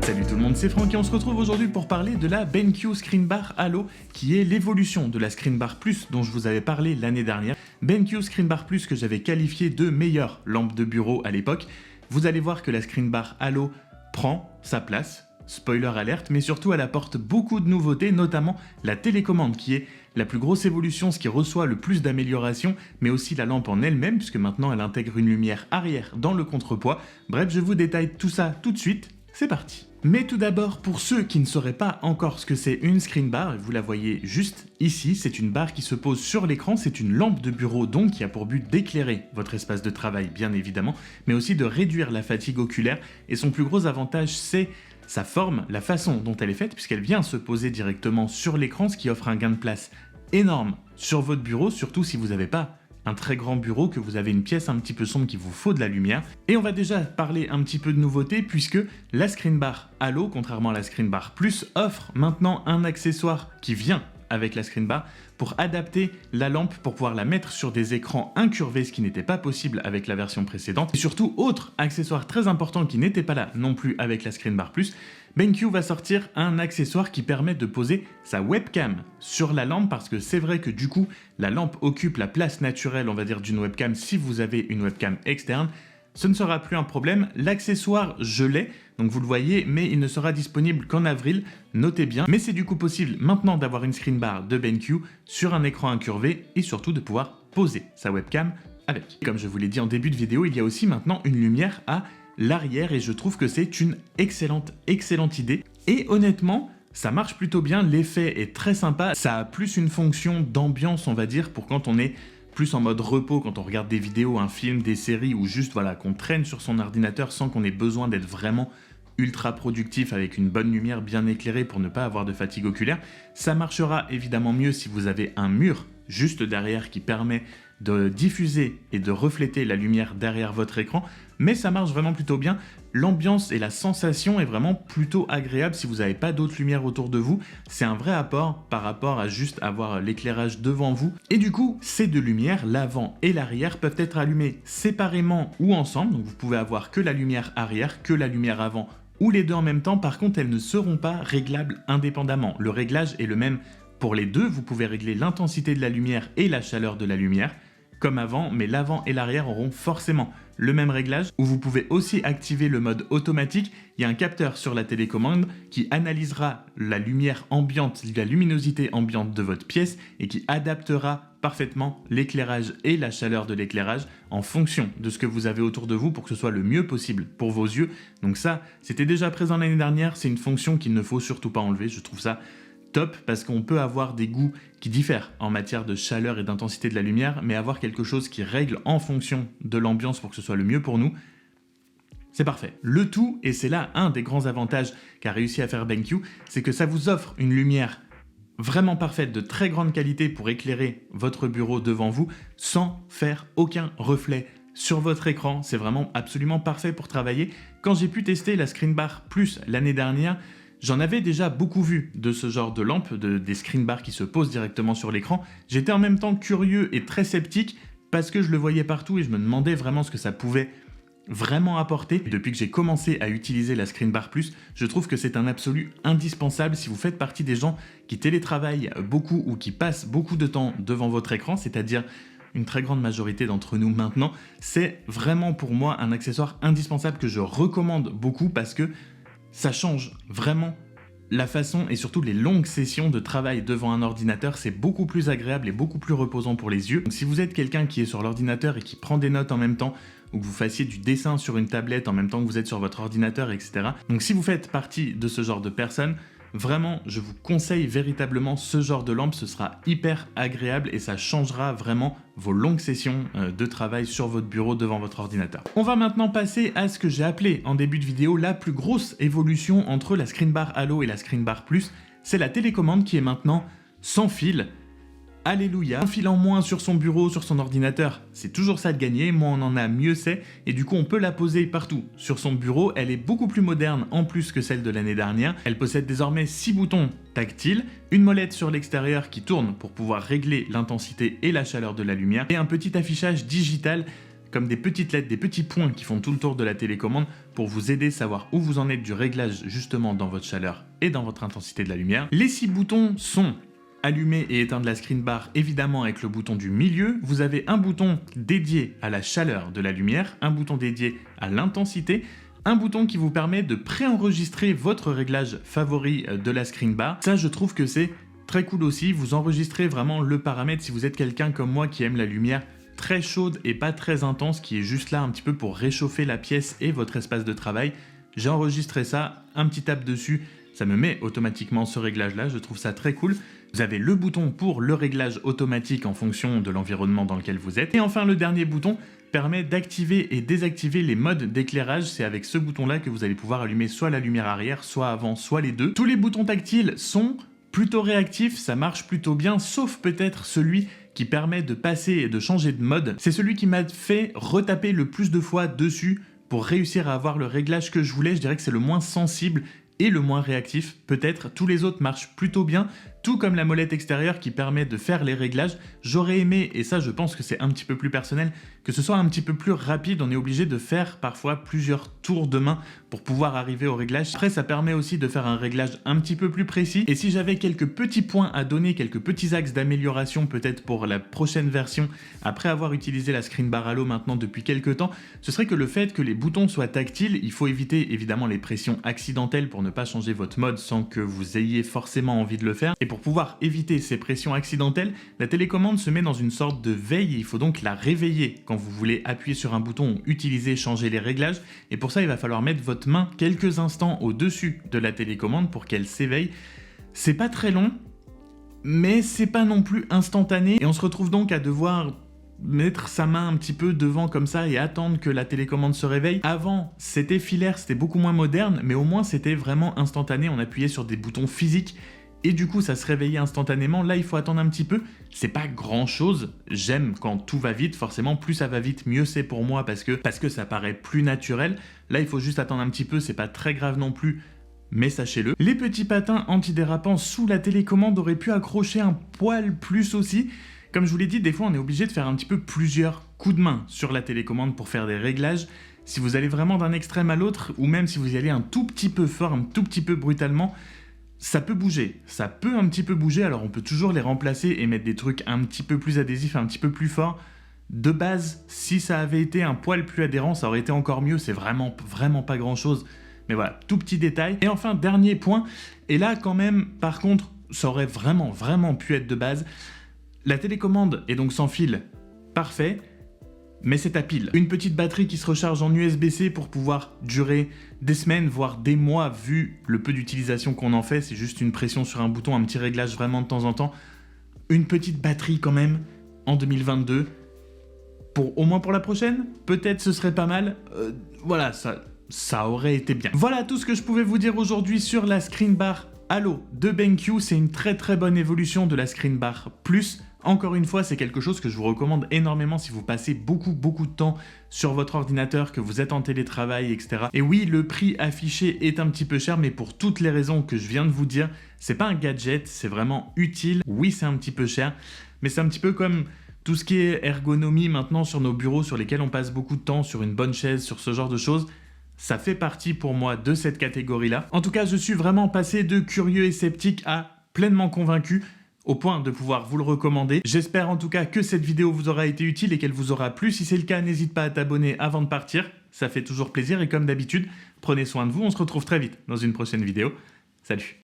Salut tout le monde, c'est Franck et on se retrouve aujourd'hui pour parler de la BenQ Screen Bar Halo qui est l'évolution de la Screen Bar Plus dont je vous avais parlé l'année dernière. BenQ Screen Bar Plus que j'avais qualifié de meilleure lampe de bureau à l'époque. Vous allez voir que la Screen Bar Halo prend sa place, spoiler alerte, mais surtout elle apporte beaucoup de nouveautés, notamment la télécommande qui est la plus grosse évolution, ce qui reçoit le plus d'améliorations, mais aussi la lampe en elle-même puisque maintenant elle intègre une lumière arrière dans le contrepoids. Bref, je vous détaille tout ça tout de suite. C'est parti. Mais tout d'abord, pour ceux qui ne sauraient pas encore ce que c'est une screen bar, vous la voyez juste ici, c'est une barre qui se pose sur l'écran, c'est une lampe de bureau donc qui a pour but d'éclairer votre espace de travail bien évidemment, mais aussi de réduire la fatigue oculaire et son plus gros avantage c'est sa forme, la façon dont elle est faite puisqu'elle vient se poser directement sur l'écran, ce qui offre un gain de place énorme sur votre bureau, surtout si vous n'avez pas un très grand bureau, que vous avez une pièce un petit peu sombre qu'il vous faut de la lumière. Et on va déjà parler un petit peu de nouveautés puisque la Screen Bar Halo, contrairement à la Screen Bar Plus, offre maintenant un accessoire qui vient avec la Screen Bar pour adapter la lampe pour pouvoir la mettre sur des écrans incurvés, ce qui n'était pas possible avec la version précédente. Et surtout, autre accessoire très important qui n'était pas là non plus avec la Screen Bar Plus, BenQ va sortir un accessoire qui permet de poser sa webcam sur la lampe parce que c'est vrai que du coup, la lampe occupe la place naturelle, on va dire, d'une webcam si vous avez une webcam externe. Ce ne sera plus un problème, l'accessoire je l'ai, donc vous le voyez, mais il ne sera disponible qu'en avril, notez bien. Mais c'est du coup possible maintenant d'avoir une screen bar de BenQ sur un écran incurvé et surtout de pouvoir poser sa webcam avec. Comme je vous l'ai dit en début de vidéo, il y a aussi maintenant une lumière à l'arrière et je trouve que c'est une excellente idée. Et honnêtement, ça marche plutôt bien, l'effet est très sympa, ça a plus une fonction d'ambiance on va dire pour quand on est plus en mode repos, quand on regarde des vidéos, un film, des séries ou juste voilà qu'on traîne sur son ordinateur sans qu'on ait besoin d'être vraiment ultra productif avec une bonne lumière bien éclairée pour ne pas avoir de fatigue oculaire. Ça marchera évidemment mieux si vous avez un mur juste derrière qui permet de diffuser et de refléter la lumière derrière votre écran, mais ça marche vraiment plutôt bien. L'ambiance et la sensation est vraiment plutôt agréable si vous n'avez pas d'autres lumières autour de vous. C'est un vrai apport par rapport à juste avoir l'éclairage devant vous. Et du coup, ces deux lumières, l'avant et l'arrière, peuvent être allumées séparément ou ensemble. Donc vous pouvez avoir que la lumière arrière, que la lumière avant ou les deux en même temps. Par contre, elles ne seront pas réglables indépendamment. Le réglage est le même pour les deux. Vous pouvez régler l'intensité de la lumière et la chaleur de la lumière comme avant, mais l'avant et l'arrière auront forcément le même réglage où vous pouvez aussi activer le mode automatique. Il y a un capteur sur la télécommande qui analysera la lumière ambiante, la luminosité ambiante de votre pièce et qui adaptera parfaitement l'éclairage et la chaleur de l'éclairage en fonction de ce que vous avez autour de vous pour que ce soit le mieux possible pour vos yeux. Donc ça, c'était déjà présent l'année dernière, c'est une fonction qu'il ne faut surtout pas enlever, je trouve ça top parce qu'on peut avoir des goûts qui diffèrent en matière de chaleur et d'intensité de la lumière, mais avoir quelque chose qui règle en fonction de l'ambiance pour que ce soit le mieux pour nous, c'est parfait. Le tout, et c'est là un des grands avantages qu'a réussi à faire BenQ, c'est que ça vous offre une lumière vraiment parfaite, de très grande qualité pour éclairer votre bureau devant vous sans faire aucun reflet sur votre écran. C'est vraiment absolument parfait pour travailler. Quand j'ai pu tester la Screen Bar Plus l'année dernière, j'en avais déjà beaucoup vu de ce genre de lampe, des screen bars qui se posent directement sur l'écran. J'étais en même temps curieux et très sceptique parce que je le voyais partout et je me demandais vraiment ce que ça pouvait vraiment apporter. Depuis que j'ai commencé à utiliser la Screen Bar Plus, je trouve que c'est un absolu indispensable si vous faites partie des gens qui télétravaillent beaucoup ou qui passent beaucoup de temps devant votre écran, c'est-à-dire une très grande majorité d'entre nous maintenant. C'est vraiment pour moi un accessoire indispensable que je recommande beaucoup parce que ça change vraiment la façon et surtout les longues sessions de travail devant un ordinateur, c'est beaucoup plus agréable et beaucoup plus reposant pour les yeux. Donc si vous êtes quelqu'un qui est sur l'ordinateur et qui prend des notes en même temps, ou que vous fassiez du dessin sur une tablette en même temps que vous êtes sur votre ordinateur, etc. Donc si vous faites partie de ce genre de personnes, vraiment, je vous conseille véritablement ce genre de lampe, ce sera hyper agréable et ça changera vraiment vos longues sessions de travail sur votre bureau devant votre ordinateur. On va maintenant passer à ce que j'ai appelé en début de vidéo la plus grosse évolution entre la Screen Bar Halo et la Screen Bar Plus, c'est la télécommande qui est maintenant sans fil. Alléluia, un fil en moins sur son bureau, sur son ordinateur, c'est toujours ça de gagner, moins on en a, mieux c'est, et du coup on peut la poser partout sur son bureau. Elle est beaucoup plus moderne en plus que celle de l'année dernière, elle possède désormais 6 boutons tactiles, une molette sur l'extérieur qui tourne pour pouvoir régler l'intensité et la chaleur de la lumière, et un petit affichage digital comme des petites lettres, des petits points qui font tout le tour de la télécommande pour vous aider à savoir où vous en êtes du réglage justement dans votre chaleur et dans votre intensité de la lumière. Les 6 boutons sont allumer et éteindre la screen bar évidemment avec le bouton du milieu. Vous avez un bouton dédié à la chaleur de la lumière, un bouton dédié à l'intensité, un bouton qui vous permet de préenregistrer votre réglage favori de la screen bar. Ça, je trouve que c'est très cool aussi. Vous enregistrez vraiment le paramètre si vous êtes quelqu'un comme moi qui aime la lumière très chaude et pas très intense, qui est juste là un petit peu pour réchauffer la pièce et votre espace de travail. J'ai enregistré ça, un petit tap dessus, ça me met automatiquement ce réglage-là, je trouve ça très cool. Vous avez le bouton pour le réglage automatique en fonction de l'environnement dans lequel vous êtes. Et enfin, le dernier bouton permet d'activer et désactiver les modes d'éclairage. C'est avec ce bouton-là que vous allez pouvoir allumer soit la lumière arrière, soit avant, soit les deux. Tous les boutons tactiles sont plutôt réactifs, ça marche plutôt bien, sauf peut-être celui qui permet de passer et de changer de mode. C'est celui qui m'a fait retaper le plus de fois dessus pour réussir à avoir le réglage que je voulais. Je dirais que c'est le moins sensible et le moins réactif, peut-être. Tous les autres marchent plutôt bien, tout comme la molette extérieure qui permet de faire les réglages. J'aurais aimé, et ça je pense que c'est un petit peu plus personnel, que ce soit un petit peu plus rapide. On est obligé de faire parfois plusieurs tours de main pour pouvoir arriver au réglage. Après, ça permet aussi de faire un réglage un petit peu plus précis. Et si j'avais quelques petits points à donner, quelques petits axes d'amélioration peut-être pour la prochaine version, après avoir utilisé la screen bar Halo maintenant depuis quelques temps, ce serait que le fait que les boutons soient tactiles, il faut éviter évidemment les pressions accidentelles pour ne pas changer votre mode sans que vous ayez forcément envie de le faire. Et pour pouvoir éviter ces pressions accidentelles, la télécommande se met dans une sorte de veille et il faut donc la réveiller quand vous voulez appuyer sur un bouton ou utiliser, changer les réglages. Et pour ça, il va falloir mettre votre main quelques instants au-dessus de la télécommande pour qu'elle s'éveille. C'est pas très long, mais c'est pas non plus instantané. Et on se retrouve donc à devoir mettre sa main un petit peu devant comme ça et attendre que la télécommande se réveille. Avant, c'était filaire, c'était beaucoup moins moderne, mais au moins c'était vraiment instantané. On appuyait sur des boutons physiques et du coup ça se réveillait instantanément. Là, il faut attendre un petit peu. C'est pas grand chose. J'aime quand tout va vite. Forcément, plus ça va vite, mieux c'est pour moi parce que ça paraît plus naturel. Là, il faut juste attendre un petit peu. C'est pas très grave non plus, mais sachez-le. Les petits patins antidérapants sous la télécommande auraient pu accrocher un poil plus aussi. Comme je vous l'ai dit, des fois on est obligé de faire un petit peu plusieurs coups de main sur la télécommande pour faire des réglages. Si vous allez vraiment d'un extrême à l'autre, ou même si vous y allez un tout petit peu fort, un tout petit peu brutalement, ça peut bouger. Ça peut un petit peu bouger, alors on peut toujours les remplacer et mettre des trucs un petit peu plus adhésifs, un petit peu plus forts. De base, si ça avait été un poil plus adhérent, ça aurait été encore mieux. C'est vraiment pas grand chose. Mais voilà, tout petit détail. Et enfin, dernier point, et là quand même, par contre, ça aurait vraiment pu être de base. La télécommande est donc sans fil, parfait, mais c'est à pile. Une petite batterie qui se recharge en USB-C pour pouvoir durer des semaines, voire des mois, vu le peu d'utilisation qu'on en fait. C'est juste une pression sur un bouton, un petit réglage vraiment de temps en temps. Une petite batterie quand même, en 2022, au moins pour la prochaine, peut-être ce serait pas mal. Voilà, ça aurait été bien. Voilà tout ce que je pouvais vous dire aujourd'hui sur la screen bar Halo de BenQ. C'est une très bonne évolution de la screen bar plus. Encore une fois, c'est quelque chose que je vous recommande énormément si vous passez beaucoup de temps sur votre ordinateur, que vous êtes en télétravail, etc. Et oui, le prix affiché est un petit peu cher, mais pour toutes les raisons que je viens de vous dire, c'est pas un gadget, c'est vraiment utile. Oui, c'est un petit peu cher, mais c'est un petit peu comme tout ce qui est ergonomie maintenant sur nos bureaux, sur lesquels on passe beaucoup de temps, sur une bonne chaise, sur ce genre de choses. Ça fait partie pour moi de cette catégorie-là. En tout cas, je suis vraiment passé de curieux et sceptique à pleinement convaincu, au point de pouvoir vous le recommander. J'espère en tout cas que cette vidéo vous aura été utile et qu'elle vous aura plu. Si c'est le cas, n'hésite pas à t'abonner avant de partir. Ça fait toujours plaisir et comme d'habitude, prenez soin de vous. On se retrouve très vite dans une prochaine vidéo. Salut!